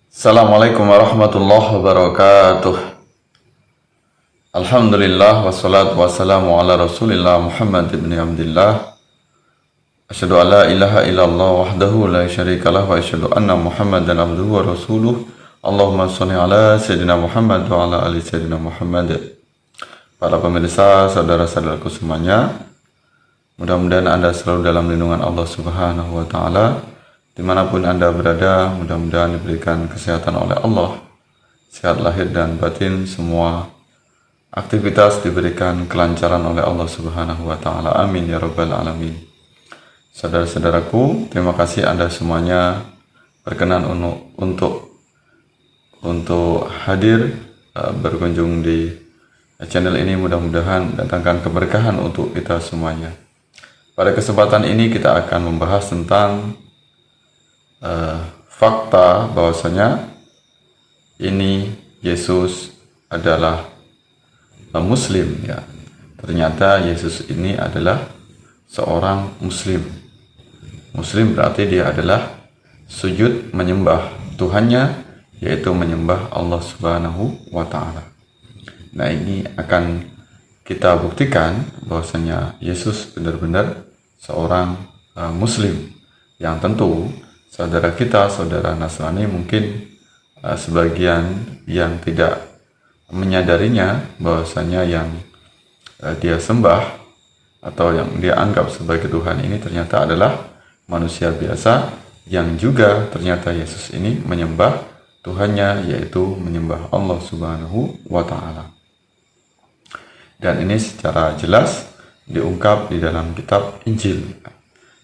Assalamualaikum warahmatullahi wabarakatuh. Alhamdulillah wassalatu wassalamu ala rasulillah Muhammad ibn Abdillah. Asyhadu an la ilaha illallah wahdahu la syarikalah wa asyhadu anna Muhammadan abduhu wa rasuluh. Allahumma sholli ala sayyidina Muhammad wa ala ali sayyidina Muhammad. Para pemirsa, saudara-saudaraku semuanya, mudah-mudahan Anda selalu dalam lindungan Allah Subhanahu wa taala. Dimanapun Anda berada, mudah-mudahan diberikan kesehatan oleh Allah, sehat lahir dan batin, semua aktivitas diberikan kelancaran oleh Allah Subhanahu wa taala. Amin ya rabbal alamin. Saudara-saudaraku, terima kasih Anda semuanya berkenan untuk hadir berkunjung di channel ini. Mudah-mudahan datangkan keberkahan untuk kita semuanya. Pada kesempatan ini kita akan membahas tentang fakta bahwasanya ini Yesus adalah Muslim, ya. Ternyata Yesus ini adalah seorang Muslim. Muslim berarti dia adalah sujud menyembah Tuhannya, yaitu menyembah Allah Subhanahu wa taala. Nah, ini akan kita buktikan bahwasanya Yesus benar-benar seorang Muslim, yang tentu saudara kita, saudara Nasrani mungkin sebagian yang tidak menyadarinya bahwasanya yang dia sembah atau yang dia anggap sebagai Tuhan ini ternyata adalah manusia biasa yang juga ternyata Yesus ini menyembah Tuhannya, yaitu menyembah Allah Subhanahu wa taala. Dan ini secara jelas diungkap di dalam kitab Injil.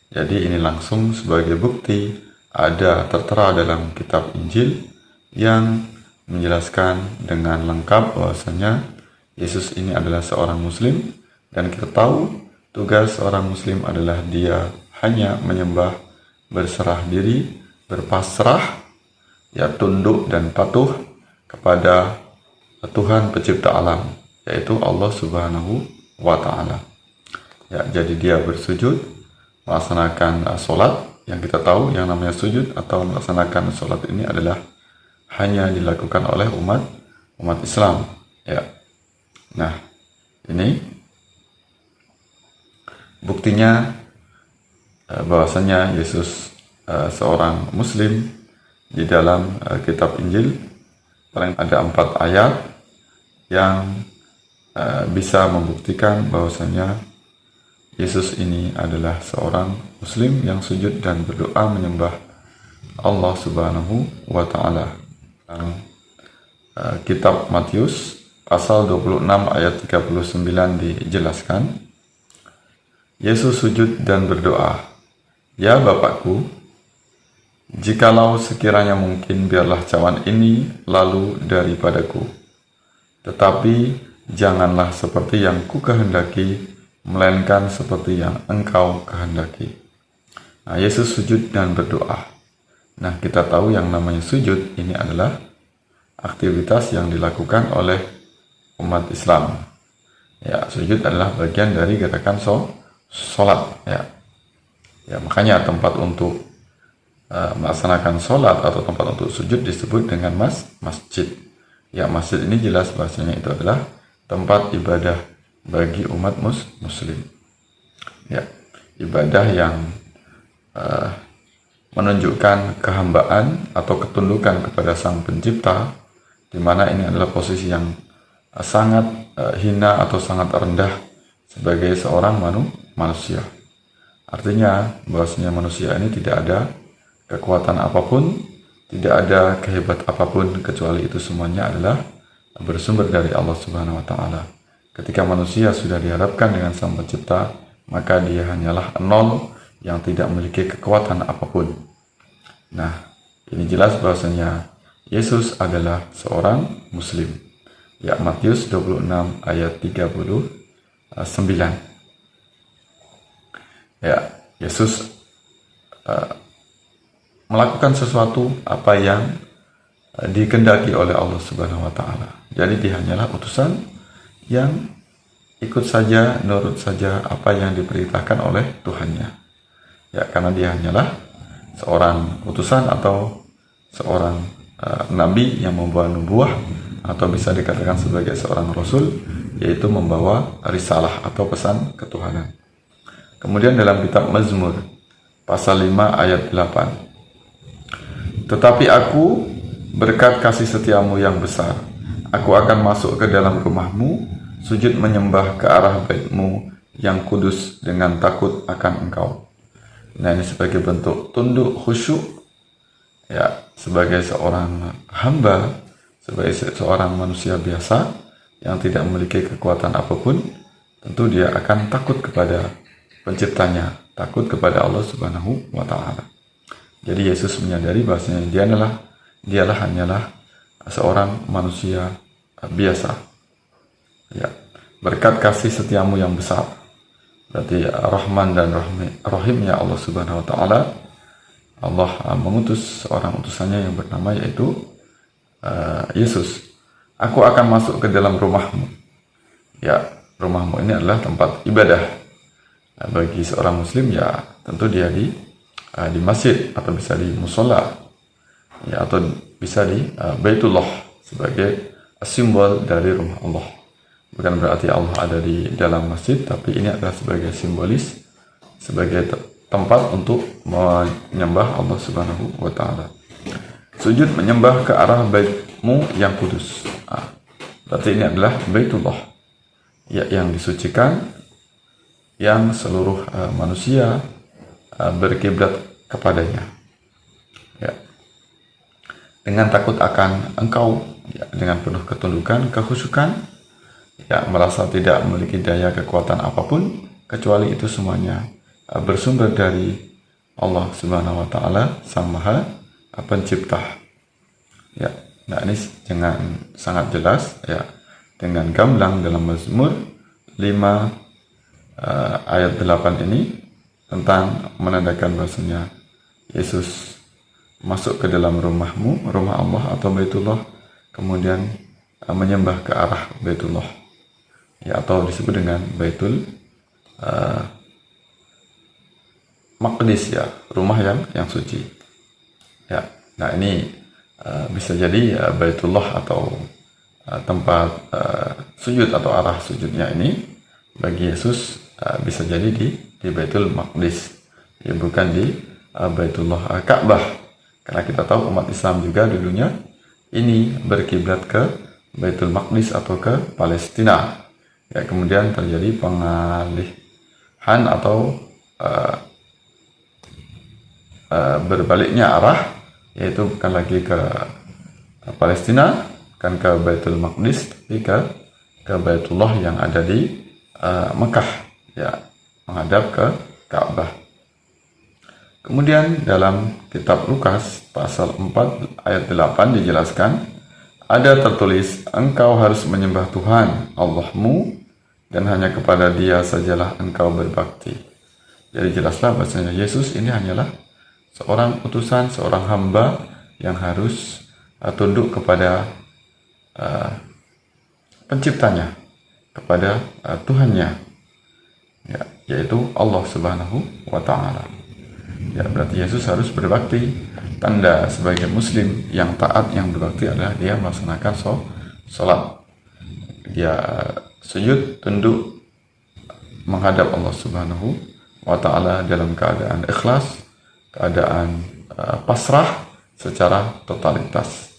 Jadi ini langsung sebagai bukti ada tertera dalam kitab Injil yang menjelaskan dengan lengkap bahwasanya Yesus ini adalah seorang Muslim, dan kita tahu tugas seorang Muslim adalah dia hanya menyembah, berserah diri, berpasrah, ya, tunduk dan patuh kepada Tuhan pencipta alam, yaitu Allah Subhanahu wa taala. Ya, jadi dia bersujud, melaksanakan sholat. Yang kita tahu yang namanya sujud atau melaksanakan sholat ini adalah hanya dilakukan oleh umat Islam, ya. Nah, ini buktinya bahwasanya Yesus seorang Muslim. Di dalam kitab Injil paling ada 4 ayat yang bisa membuktikan bahwasanya Yesus ini adalah seorang Muslim yang sujud dan berdoa menyembah Allah Subhanahu wa taala. Kitab Matius pasal 26 ayat 39 dijelaskan, Yesus sujud dan berdoa, "Ya Bapakku, jikalau sekiranya mungkin, biarlah cawan ini lalu daripadaku. Tetapi janganlah seperti yang ku kehendaki, melainkan seperti yang Engkau kehendaki." Nah, Yesus sujud dan berdoa. Nah, kita tahu yang namanya sujud ini adalah aktivitas yang dilakukan oleh umat Islam. Ya, sujud adalah bagian dari gerakan sholat. Ya, makanya tempat untuk melaksanakan sholat atau tempat untuk sujud disebut dengan masjid. Ya, masjid ini jelas bahasanya itu adalah tempat ibadah bagi umat Muslim. Ya, ibadah yang menunjukkan kehambaan atau ketundukan kepada Sang Pencipta, di mana ini adalah posisi yang sangat hina atau sangat rendah sebagai seorang manusia. Artinya bahwasanya manusia ini tidak ada kekuatan apapun, tidak ada kehebat apapun, kecuali itu semuanya adalah bersumber dari Allah Subhanahu wa taala. Ketika manusia sudah dihadapkan dengan Sang Pencipta, maka dia hanyalah nol yang tidak memiliki kekuatan apapun. Nah, ini jelas bahwasanya Yesus adalah seorang Muslim. Ya, Matius 26 ayat 39. Ya, Yesus melakukan sesuatu apa yang dikehendaki oleh Allah Subhanahu wa taala. Jadi dia hanyalah utusan yang ikut saja, nurut saja apa yang diperintahkan oleh Tuhannya. Ya, karena dia hanyalah seorang utusan atau seorang nabi yang membawa nubuah, atau bisa dikatakan sebagai seorang rasul, yaitu membawa risalah atau pesan ketuhanan. Kemudian dalam kitab Mazmur pasal 5 ayat 8, tetapi aku berkat kasih setiamu yang besar, aku akan masuk ke dalam rumahmu, sujud menyembah ke arah baitmu yang kudus dengan takut akan engkau. Nah, ini sebagai bentuk tunduk khusyuk, ya, sebagai seorang hamba, sebagai seorang manusia biasa yang tidak memiliki kekuatan apapun, tentu dia akan takut kepada penciptanya, takut kepada Allah Subhanahu wa Ta'ala. Jadi Yesus menyadari bahwasanya dialah hanyalah seorang manusia biasa. Ya, berkat kasih setiamu yang besar, berarti Rahman dan Rahimnya Allah Subhanahu wa Ta'ala, Allah mengutus seorang utusannya yang bernama yaitu Yesus. Aku akan masuk ke dalam rumahmu. Ya, rumahmu ini adalah tempat ibadah. Bagi seorang muslim, ya tentu dia di masjid, atau bisa di musola, ya, atau bisa di Baitullah sebagai simbol dari rumah Allah. Bukan berarti Allah ada di dalam masjid, tapi ini adalah sebagai simbolis, sebagai tempat untuk menyembah Allah Subhanahu wa Ta'ala. Sujud menyembah ke arah baitmu yang kudus. Berarti ini adalah Baitullah, ya, yang disucikan, yang seluruh manusia berkiblat kepadanya. Ya. Dengan takut akan engkau, ya, dengan penuh ketundukan, kekhusyukan, ya, merasa tidak memiliki daya kekuatan apapun, kecuali itu semuanya bersumber dari Allah Subhanahu wa Ta'ala, Sang Maha Pencipta. Ya, nah ini dengan sangat jelas, ya, dengan gamblang dalam Mazmur 5 ayat 8 ini tentang menandakan bahwasanya Yesus masuk ke dalam rumahmu, rumah Allah atau Baitullah, kemudian menyembah ke arah Baitullah, ya, atau disebut dengan Baitul Maqdis, ya, rumah yang suci. Ya, nah ini bisa jadi Baitullah atau tempat sujud atau arah sujudnya ini bagi Yesus bisa jadi di Baitul Maqdis, ya, bukan di Baitullah Ka'bah, karena kita tahu umat Islam juga dulunya ini berkiblat ke Baitul Maqdis atau ke Palestina. Ya, kemudian terjadi pengalihan atau berbaliknya arah, yaitu bukan lagi ke Palestina, bukan ke Baitul Maqdis, tapi ke Baitullah yang ada di Mekah, ya, menghadap ke Ka'bah. Kemudian dalam kitab Lukas pasal 4 ayat 8 dijelaskan, ada tertulis, engkau harus menyembah Tuhan Allahmu dan hanya kepada Dia sajalah engkau berbakti. Jadi jelaslah bahwasanya Yesus ini hanyalah seorang utusan, seorang hamba yang harus tunduk kepada penciptanya, kepada Tuhannya, ya, yaitu Allah Subhanahu wa Ta'ala. Ya, berarti Yesus harus berbakti. Tanda sebagai muslim yang taat, yang berbakti adalah dia melaksanakan sholat, dia sujud, tunduk menghadap Allah Subhanahu wa Ta'ala dalam keadaan ikhlas, keadaan pasrah secara totalitas.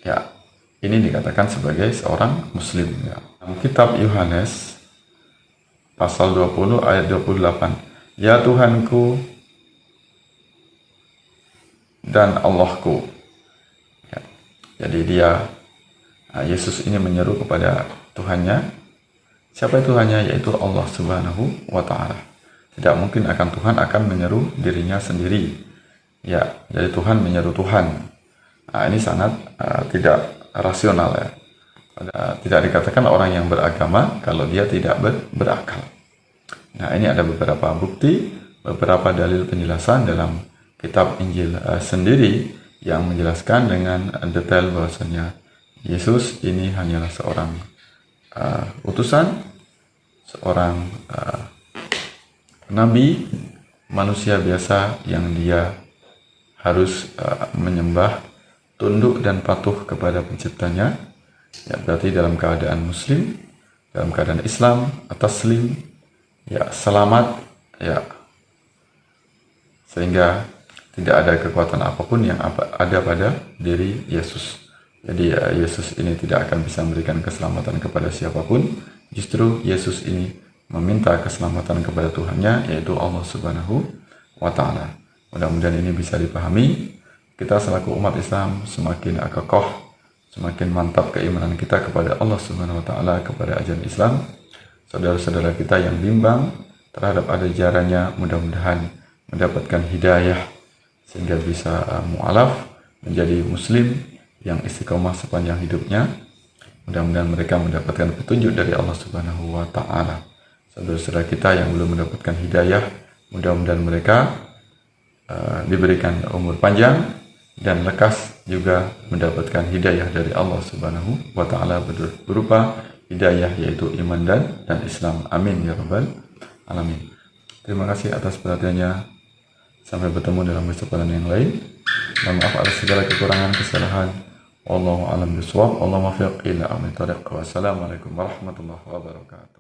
Ya, ini dikatakan sebagai seorang muslim. Ya. Kitab Yohanes pasal 20 ayat 28, ya Tuhanku dan Allahku. Ya. Jadi Yesus ini menyeru kepada Tuhannya. Siapa Tuhannya? Yaitu Allah Subhanahu wa Ta'ala. Tidak mungkin Tuhan akan menyeru dirinya sendiri. Ya, jadi Tuhan menyeru Tuhan. Nah, ini sangat tidak rasional, ya. Tidak dikatakan orang yang beragama kalau dia tidak berakal. Nah, ini ada beberapa bukti, beberapa dalil penjelasan dalam kitab Injil sendiri yang menjelaskan dengan detail bahwasanya Yesus ini hanyalah seorang utusan, seorang nabi, manusia biasa yang dia harus menyembah tunduk dan patuh kepada penciptanya, ya berarti dalam keadaan muslim, dalam keadaan Islam, taslim, ya selamat, ya sehingga tidak ada kekuatan apapun yang ada pada diri Yesus. Jadi ya, Yesus ini tidak akan bisa memberikan keselamatan kepada siapapun. Justru Yesus ini meminta keselamatan kepada Tuhannya, yaitu Allah Subhanahu wa Ta'ala. Mudah-mudahan ini bisa dipahami. Kita selaku umat Islam semakin kokoh, semakin mantap keimanan kita kepada Allah Subhanahu wa Ta'ala, kepada ajaran Islam. Saudara-saudara kita yang bimbang terhadap ajarannya, mudah-mudahan mendapatkan hidayah sehingga bisa mu'alaf menjadi muslim yang istiqomah sepanjang hidupnya. Mudah-mudahan mereka mendapatkan petunjuk dari Allah Subhanahu wa Ta'ala. Saudara-saudara kita yang belum mendapatkan hidayah, mudah-mudahan mereka diberikan umur panjang dan lekas juga mendapatkan hidayah dari Allah Subhanahu wa Ta'ala berupa hidayah yaitu iman dan Islam. Amin ya rabbal alamin. Terima kasih atas perhatiannya. Sampai bertemu dalam kesempatan yang lain. Mohon maaf atas segala kekurangan kesalahan. Wallahu a'lam bishawab. Allahumma fiq ila amin tariq. Wassalamualaikum warahmatullahi wabarakatuh.